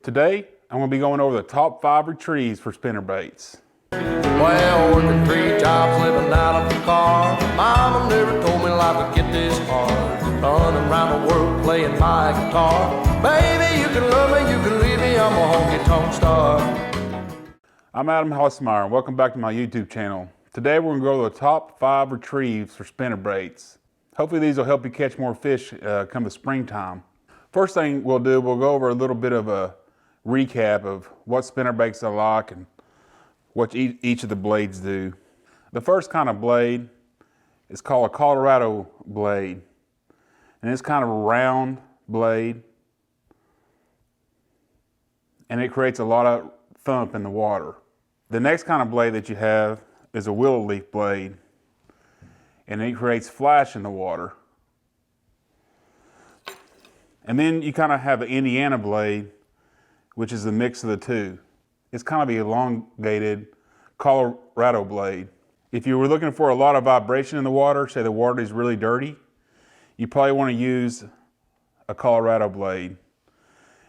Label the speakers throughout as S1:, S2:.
S1: Today, I'm going to be going over the top 5 retrieves for spinnerbaits.
S2: Well, working 3 jobs, living out of the car. Mama never told me life would get this hard. Running around the world playing my guitar. Baby, you can love me, you can leave me, I'm a honky-tonk star.
S1: I'm Adam Hausmeyer, and welcome back to my YouTube channel. Today we're going to go over the top 5 retrieves for spinnerbaits. Hopefully these will help you catch more fish come the springtime. First thing we'll do, we'll go over a little bit of a recap of what spinnerbaits are like and what each of the blades do. The first kind of blade is called a Colorado blade, and it's kind of a round blade, and it creates a lot of thump in the water. The next kind of blade that you have is a willow leaf blade, and it creates flash in the water. And then you kind of have the Indiana blade, which is a mix of the two. It's kind of the elongated Colorado blade. If you were looking for a lot of vibration in the water, say the water is really dirty, you probably want to use a Colorado blade.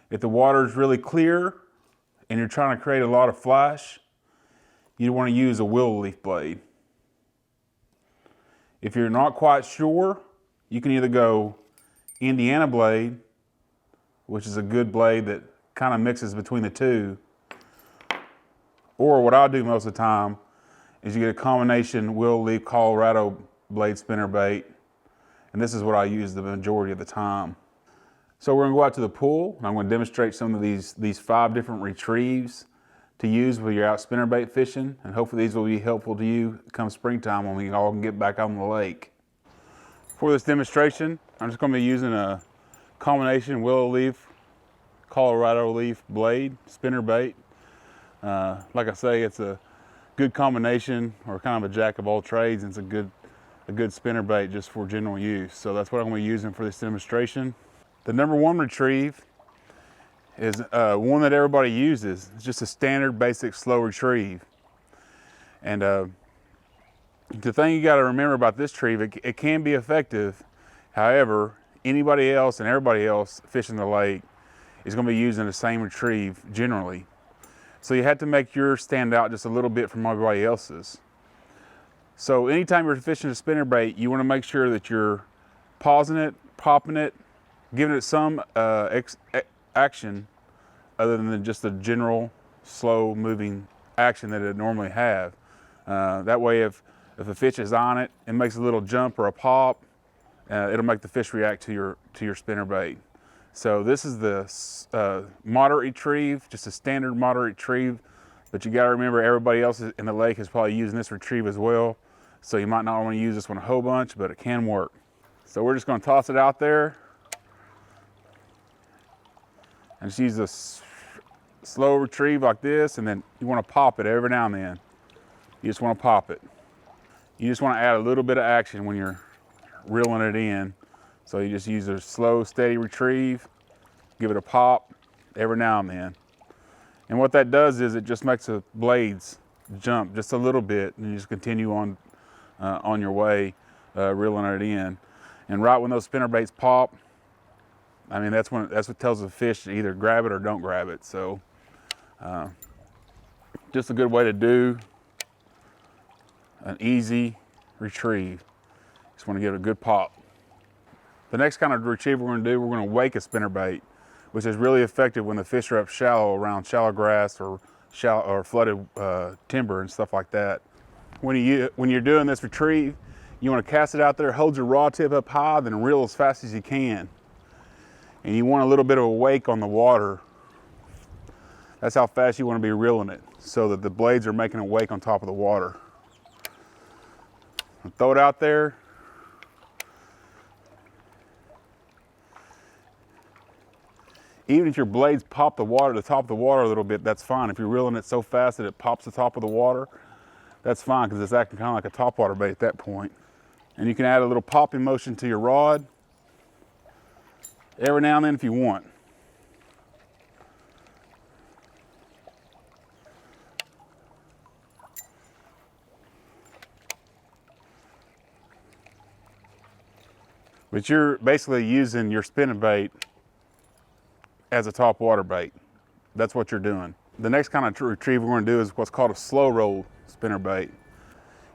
S1: If the water is really clear and you're trying to create a lot of flash, you want to use a willow leaf blade. If you're not quite sure, you can either go Indiana blade, which is a good blade that kind of mixes between the two, or what I do most of the time is you get a combination willow leaf Colorado blade spinnerbait, and this is what I use the majority of the time. So we're going to go out to the pool, and I'm going to demonstrate some of these 5 different retrieves to use when you're out spinnerbait fishing, and hopefully these will be helpful to you come springtime when we all can get back on the lake. For this demonstration, I'm just going to be using a combination willow leaf Colorado leaf blade spinnerbait. Like I say, it's a good combination, or kind of a jack of all trades, and it's a good spinnerbait just for general use. So that's what I'm going to be using for this demonstration. The number 1 retrieve is one that everybody uses. It's just a standard basic slow retrieve. And the thing you got to remember about this retrieve, it can be effective. However, anybody else and everybody else fishing the lake is going to be using the same retrieve generally. So you have to make yours stand out just a little bit from everybody else's. So anytime you're fishing a spinnerbait, you want to make sure that you're pausing it, popping it, giving it some action other than just the general slow moving action that it normally have. That way if a fish is on it and makes a little jump or a pop, it'll make the fish react to your spinnerbait. So this is the moderate retrieve, just a standard moderate retrieve, but you got to remember everybody else in the lake is probably using this retrieve as well. So you might not want to use this one a whole bunch, but it can work. So we're just going to toss it out there and just use a slow retrieve like this, and then you want to pop it every now and then. You just want to pop it. You just want to add a little bit of action when you're reeling it in. So you just use a slow, steady retrieve, give it a pop every now and then. And what that does is it just makes the blades jump just a little bit, and you just continue on your way, reeling it in. And right when those spinnerbaits pop, I mean, that's what tells the fish to either grab it or don't grab it. So just a good way to do an easy retrieve. Just want to give it a good pop. The next kind of retrieve we're going to do, we're going to wake a spinnerbait, which is really effective when the fish are up shallow around shallow grass or flooded timber and stuff like that. When you're doing this retrieve, you want to cast it out there, hold your rod tip up high, then reel as fast as you can. And you want a little bit of a wake on the water. That's how fast you want to be reeling it, so that the blades are making a wake on top of the water. And throw it out there. Even if your blades pop the top of the water a little bit, that's fine. If you're reeling it so fast that it pops the top of the water, that's fine, because it's acting kind of like a topwater bait at that point. And you can add a little popping motion to your rod every now and then if you want. But you're basically using your spinning bait as a top water bait. that's what you're doing. The next kind of retrieve we're going to do is what's called a slow roll spinnerbait.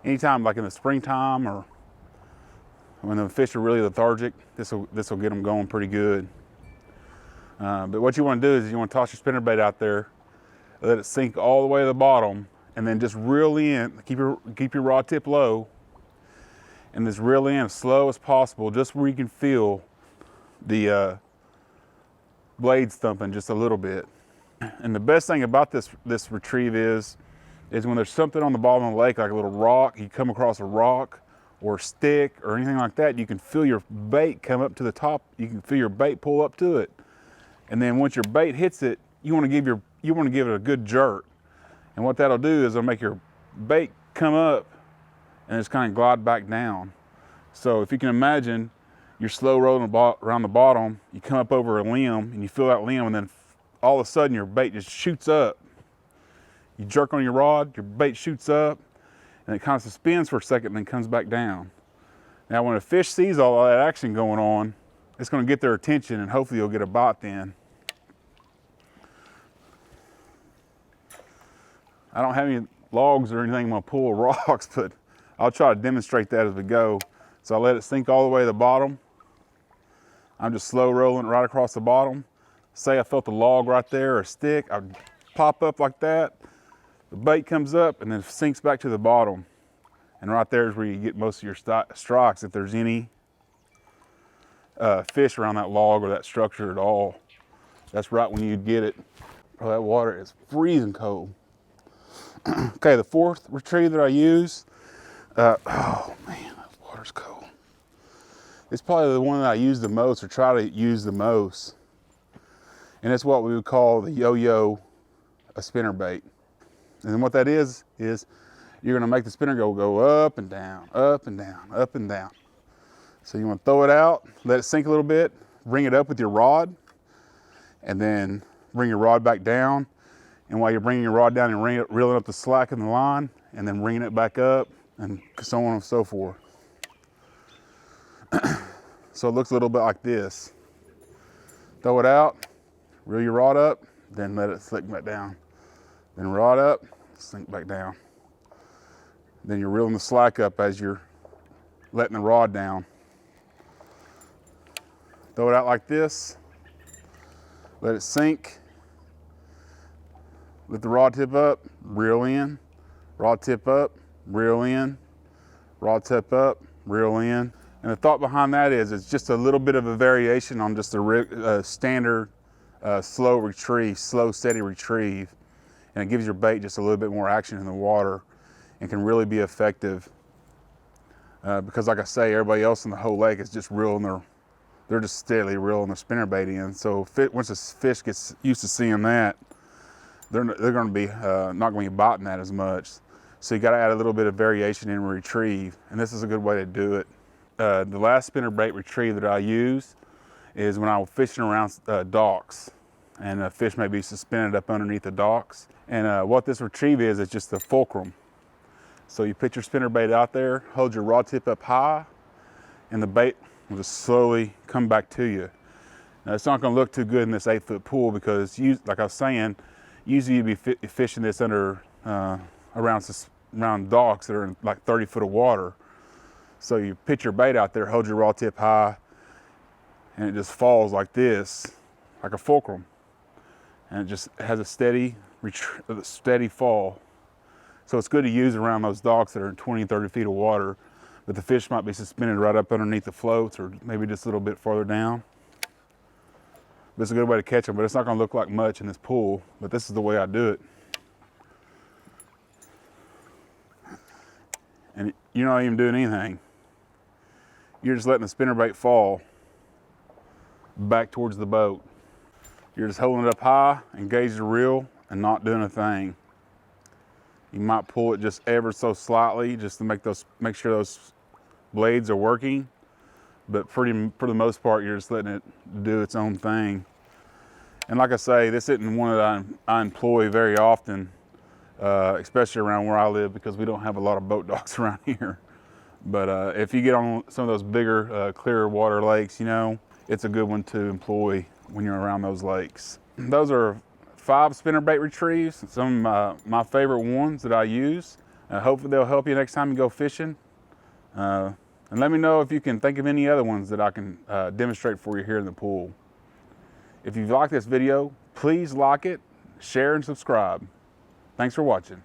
S1: Anytime, like in the springtime or when the fish are really lethargic, this will get them going pretty good. But what you want to do is you want to toss your spinnerbait out there, let it sink all the way to the bottom, and then just reel in. Keep your rod tip low, and just reel in as slow as possible, just where you can feel the blades thumping just a little bit. And the best thing about this retrieve is when there's something on the bottom of the lake, like a little rock, you come across a rock or a stick or anything like that, you can feel your bait come up to the top. You can feel your bait pull up to it, and then once your bait hits it, you want to give it a good jerk. And what that'll do is it'll make your bait come up and just kind of glide back down. So if you can imagine, you're slow rolling around the bottom, you come up over a limb and you feel that limb, and then all of a sudden your bait just shoots up. You jerk on your rod, your bait shoots up, and it kind of suspends for a second and then comes back down. Now when a fish sees all that action going on, it's going to get their attention, and hopefully you'll get a bite then. I don't have any logs or anything I'm going to pull rocks, but I'll try to demonstrate that as we go. So I let it sink all the way to the bottom. I'm just slow rolling right across the bottom. Say I felt a log right there or a stick, I'd pop up like that. The bait comes up and then sinks back to the bottom. And right there is where you get most of your strikes, if there's any fish around that log or that structure at all. That's right when you'd get it. Oh, that water is freezing cold. Okay, the fourth retrieve that I use, oh man, that water's cold. It's probably the one that I use the most, or try to use the most. And it's what we would call the yo-yo a spinnerbait. And then what that is you're gonna make the spinner go up and down, up and down, up and down. So you wanna throw it out, let it sink a little bit, bring it up with your rod, and then bring your rod back down. And while you're bringing your rod down and reeling up the slack in the line, and then bringing it back up, and so on and so forth. So it looks a little bit like this. Throw it out, reel your rod up, then let it sink back down. Then rod up, sink back down. Then you're reeling the slack up as you're letting the rod down. Throw it out like this, let it sink. Lift the rod tip up, reel in, rod tip up, reel in, rod tip up, reel in. And the thought behind that is it's just a little bit of a variation on just a standard slow retrieve, slow, steady retrieve. And it gives your bait just a little bit more action in the water and can really be effective. Because like I say, everybody else in the whole lake is just reeling they're just steadily reeling their spinnerbait in. So once the fish gets used to seeing that, they're going to be not going to be biting that as much. So you got to add a little bit of variation in retrieve, and this is a good way to do it. The last spinnerbait retrieve that I use is when I was fishing around docks, and a fish may be suspended up underneath the docks. And what this retrieve is just the fulcrum. So you put your spinnerbait out there, hold your rod tip up high, and the bait will just slowly come back to you. Now it's not going to look too good in this 8-foot pool because, like I was saying, usually you'd be fishing this under around docks that are in like 30 foot of water. So you pitch your bait out there, hold your rod tip high, and it just falls like this, like a fulcrum. And it just has a steady fall. So it's good to use around those docks that are in 20, 30 feet of water, but the fish might be suspended right up underneath the floats or maybe just a little bit farther down. But it's a good way to catch them, but it's not going to look like much in this pool, but this is the way I do it. And you're not even doing anything. You're just letting the spinnerbait fall back towards the boat. You're just holding it up high, engage the reel, and not doing a thing. You might pull it just ever so slightly just to make sure those blades are working, but for the most part, you're just letting it do its own thing. And like I say, this isn't one that I employ very often, especially around where I live, because we don't have a lot of boat docks around here. But if you get on some of those bigger, clearer water lakes, it's a good one to employ when you're around those lakes. Those are 5 spinnerbait retrieves, some of my favorite ones that I use. Hopefully they'll help you next time you go fishing. And let me know if you can think of any other ones that I can demonstrate for you here in the pool. If you've liked this video, please like it, share, and subscribe. Thanks for watching.